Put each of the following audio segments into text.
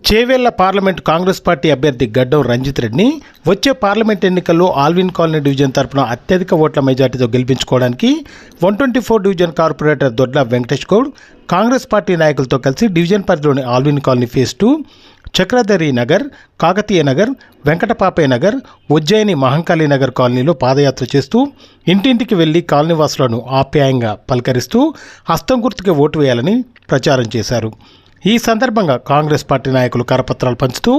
Chevella parliament Congress party అభ్యర్థి గడ్డం రంజిత్ రెడ్డిని వచ్చే పార్లమెంట్ ఎన్నికల్లో ఆల్విన్ కాలనీ డివిజన్ తరపున అత్యధిక ఓట్ల మెజార్టీతో గెలిపించుకోవడానికి 124 division corporator Dodla Venkatesh Goud Congress party నాయకులతో కలిసి డివిజన్ పరిధిలోని ఆల్విన్ కాలనీ ఫేజ్ 2, చక్రధరి నగర్, కాకతీయ నగర్, వెంకటపాపయ్య నగర్, ఉజ్జయిని మహంకాళీ నగర్ కాలనీలో పాదయాత్ర చేస్తూ ఇంటింటికి వెళ్లి కాలనీవాసులను ఆప్యాయంగా పలకరిస్తూ హస్తం గుర్తుకి ఓటు వేయాలని ప్రచారం చేశారు. ఈ సందర్భంగా కాంగ్రెస్ పార్టీ నాయకులు కరపత్రాలు పంచుతూ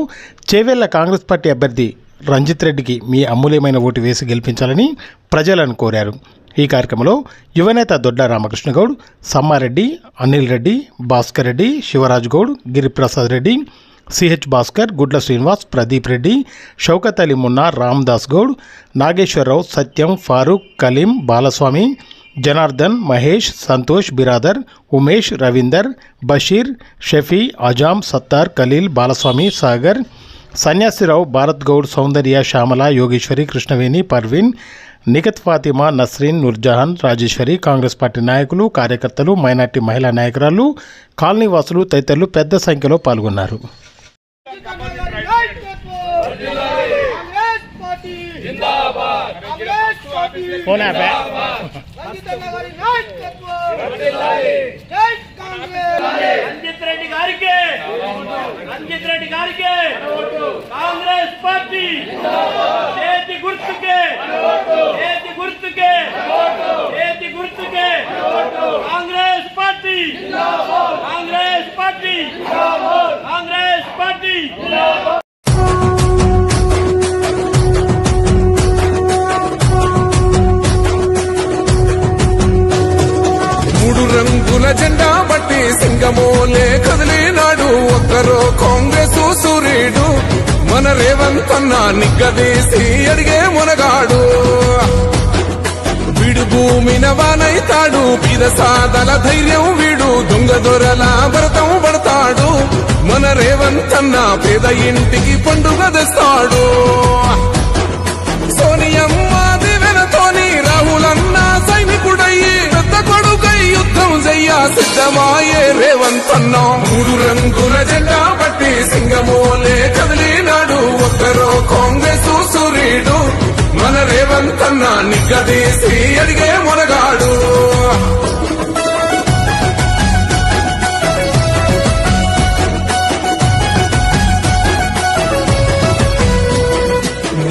చేవేళ్ల కాంగ్రెస్ పార్టీ అభ్యర్థి రంజిత్ రెడ్డికి మీ అమూల్యమైన ఓటు వేసి గెలిపించాలని ప్రజలను కోరారు. ఈ కార్యక్రమంలో యువనేత దొడ్ల రామకృష్ణ గౌడ్, సమ్మారెడ్డి, అనిల్ రెడ్డి, భాస్కర్ రెడ్డి, శివరాజ్ గౌడ్, గిరిప్రసాద్ రెడ్డి, సిహెచ్ భాస్కర్, గుడ్ల శ్రీనివాస్, ప్రదీప్ రెడ్డి, షౌకత్ అలీ మున్నా, రామ్దాస్ గౌడ్, నాగేశ్వరరావు, సత్యం, ఫారూక్, కలీం, బాలస్వామి, జనార్దన్, మహేష్, సంతోష్, బిరాదర్, ఉమేష్, రవీందర్, బషీర్, షఫీ, అజాం, సత్తార్, ఖలీల్, బాలస్వామి, సాగర్, సన్యాసిరావు, భారత్ గౌడ్, సౌందర్య, శ్యామల, యోగేశ్వరి, కృష్ణవేణి, పర్వీన్, నిఖత్ ఫాతిమా, నస్రీన్, నూర్జహాన్, రాజేశ్వరి, కాంగ్రెస్ పార్టీ నాయకులు, కార్యకర్తలు, మైనార్టీ మహిళా నాయకురాలు, కాలనీవాసులు తదితరులు పెద్ద సంఖ్యలో పాల్గొన్నారు. కాంగ్రెస్ పార్టీ చేతి గుర్తుకే కాంగ్రెస్ పార్టీ మూడు రంగుల జెండా బట్టి సింగమోలే కదిలినాడు ఒక్కరో కాంగ్రెస్ సూర్యుడు మన రేవంత్ అన్న నిగ్గదీసి అడిగే మునగాడు. వీడు భూమిన వానైతాడు, పీద సాదల ధైర్యం వీడు, దొంగ దొరల భరతం పడతాడు. మన రేవంత్ అన్న పేద ఇంటికి పండుగ తెస్తాడు. సోనియమ్మ దివెనతోని రాహులన్న సైనికుడయ్యి పెద్ద కొడుకై యుద్ధం చెయ్య సిద్ధమాయే రేవంత్ అన్న. మూడు రంగుల జెండా బట్టి సింగమోలే కదిలినాడు ఒక్కరో కాంగ్రెస్ సూర్యుడు మన రేవంత్ అన్న నిగ్గదీసి అడిగే మునగాడు.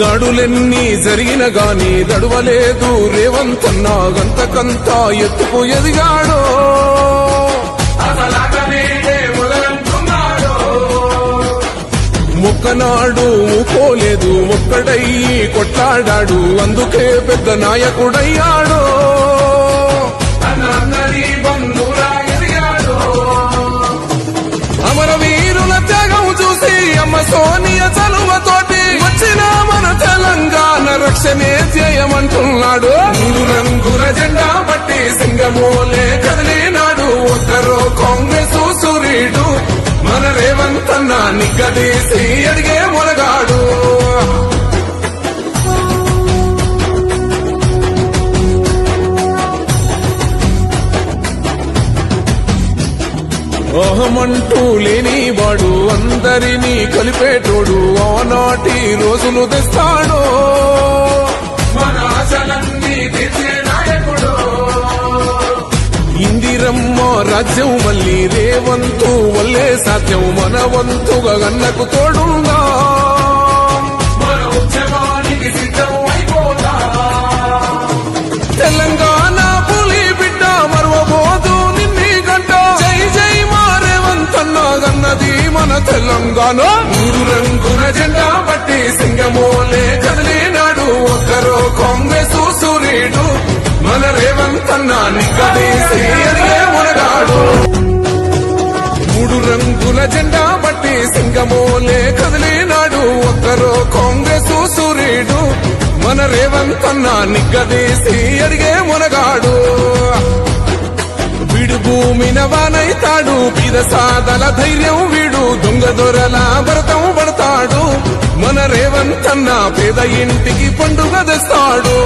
దాడులెన్ని జరిగిన గాని దడువలేదు రేవంత్ అన్న, గంతకంతా ఎత్తుకు ఎదిగాడో మొక్కనాడు ఊకోలేదు, ఒక్కడయ్యి కొట్లాడాడు, అందుకే పెద్ద నాయకుడయ్యాడో. అమరవీరుల త్యాగం చూసి అమ్మ సోనియ చలువతోటి వచ్చిన మన తెలంగాణ రక్షణే చేయమంటున్నాడు. మూడు రంగుల జెండా బట్టి సింగమోలే కదిలినాడు ఒక్కరో కాంగ్రెస్ సూర్యుడు మన రేవంత్ అన్న నిగ్గదీసి అడిగే మునగాడు. అహమంటూ లేనివాడు, అందరినీ కలిపేటోడు, ఆనాటి రోజులు తెస్తాడు. మన ఆశలన్నీ తీర్చే నాయకుడు. ఇందిరమ్మ రాజ్యం మళ్ళీ రేవంతు వల్లే సాధ్యం, మన వంతుగా గన్నకు తోడుగా మన ఉద్యమానికి సిద్ధం అయిపోతా. తెలంగాణ పులి బిడ్డ మరవబోదు నిన్ని గంట, జై జై మా రేవంత్ అన్న గన్నది మన తెలంగాణ. మూడు రంగుల జెండా బట్టి సింగమోలే కదిలినాడు ఒక్కరో కాంగ్రెస్ సూర్యుడు మన రేవంత్ అన్న నిగ్గదీసి అడిగే మునగాడు. మూడు రంగుల జెండా బట్టి సింగమోలే కదిలినాడు ఒక్కరో కాంగ్రెస్ సూర్యుడు మన రేవంత్ అన్న నిగ్గదీసి అడిగే మునగాడు. వీడు భూమిన వానైతాడు, పీద సాదల ధైర్యం వీడు, దొంగ దొరల భరతం పడతాడు. మన రేవంత్ అన్న పేద ఇంటికి పండుగ తెస్తాడు.